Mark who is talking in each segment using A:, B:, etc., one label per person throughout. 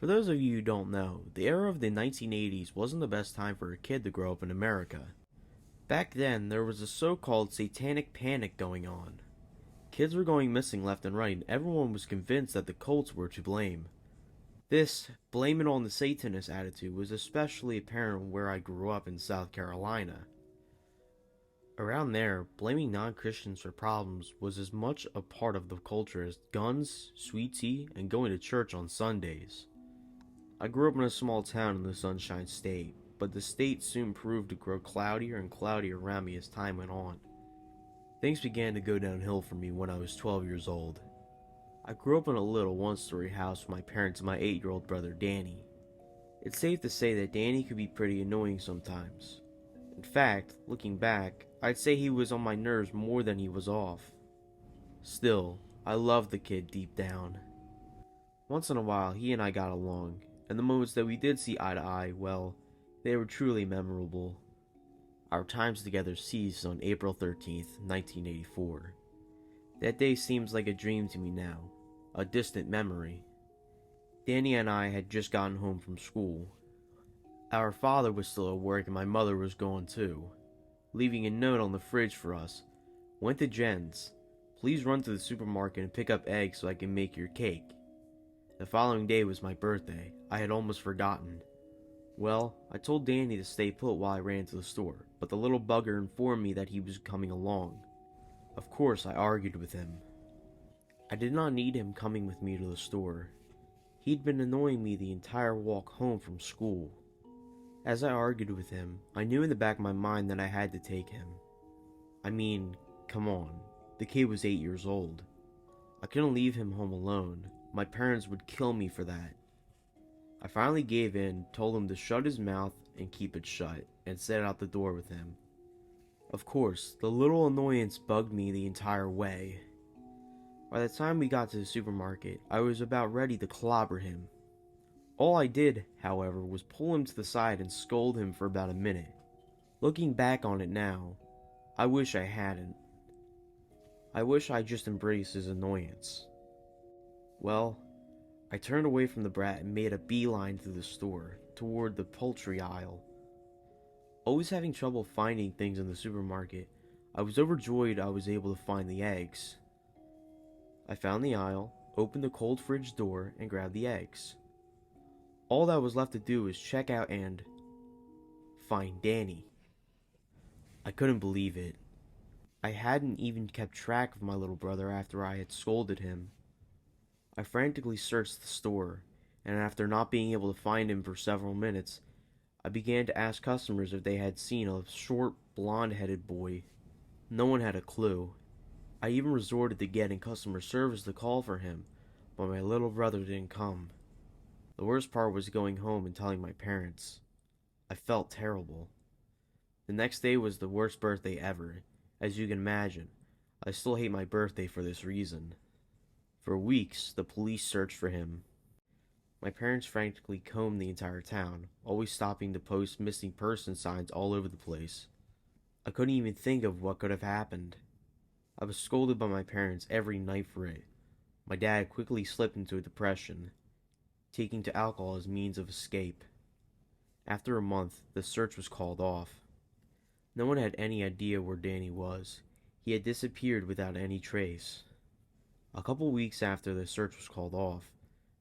A: For those of you who don't know, the era of the 1980s wasn't the best time for a kid to grow up in America. Back then, there was a so-called satanic panic going on. Kids were going missing left and right, and everyone was convinced that the cults were to blame. This blame it on the Satanist attitude was especially apparent where I grew up in South Carolina. Around there, blaming non-Christians for problems was as much a part of the culture as guns, sweet tea, and going to church on Sundays. I grew up in a small town in the Sunshine State, but the state soon proved to grow cloudier and cloudier around me as time went on. Things began to go downhill for me when I was 12 years old. I grew up in a little one-story house with my parents and my 8-year-old brother Danny. It's safe to say that Danny could be pretty annoying sometimes. In fact, looking back, I'd say he was on my nerves more than he was off. Still, I loved the kid deep down. Once in a while, he and I got along, and the moments that we did see eye to eye, well, they were truly memorable. Our times together ceased on April 13th, 1984. That day seems like a dream to me now, a distant memory. Danny and I had just gotten home from school. Our father was still at work and my mother was gone too. Leaving a note on the fridge for us. Went to Jen's. Please run to the supermarket and pick up eggs so I can make your cake. The following day was my birthday. I had almost forgotten. Well, I told Danny to stay put while I ran to the store, but the little bugger informed me that he was coming along. Of course, I argued with him. I did not need him coming with me to the store. He'd been annoying me the entire walk home from school. As I argued with him, I knew in the back of my mind that I had to take him. I mean, come on, the kid was 8 years old. I couldn't leave him home alone. My parents would kill me for that. I finally gave in, told him to shut his mouth and keep it shut, and set out the door with him. Of course, the little annoyance bugged me the entire way. By the time we got to the supermarket, I was about ready to clobber him. All I did, however, was pull him to the side and scold him for about a minute. Looking back on it now, I wish I hadn't. I wish I just embraced his annoyance. Well, I turned away from the brat and made a beeline through the store, toward the poultry aisle. Always having trouble finding things in the supermarket, I was overjoyed I was able to find the eggs. I found the aisle, opened the cold fridge door, and grabbed the eggs. All that was left to do was check out and find Danny. I couldn't believe it. I hadn't even kept track of my little brother after I had scolded him. I frantically searched the store, and after not being able to find him for several minutes, I began to ask customers if they had seen a short, blonde-headed boy. No one had a clue. I even resorted to getting customer service to call for him, but my little brother didn't come. The worst part was going home and telling my parents. I felt terrible. The next day was the worst birthday ever. As you can imagine, I still hate my birthday for this reason. For weeks, the police searched for him. My parents frantically combed the entire town, always stopping to post missing person signs all over the place. I couldn't even think of what could have happened. I was scolded by my parents every night for it. My dad quickly slipped into a depression, taking to alcohol as means of escape. After a month, the search was called off. No one had any idea where Danny was. He had disappeared without any trace. A couple weeks after the search was called off,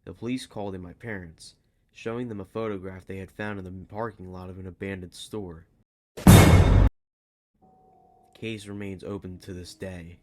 A: the police called in my parents, showing them a photograph they had found in the parking lot of an abandoned store. The case remains open to this day.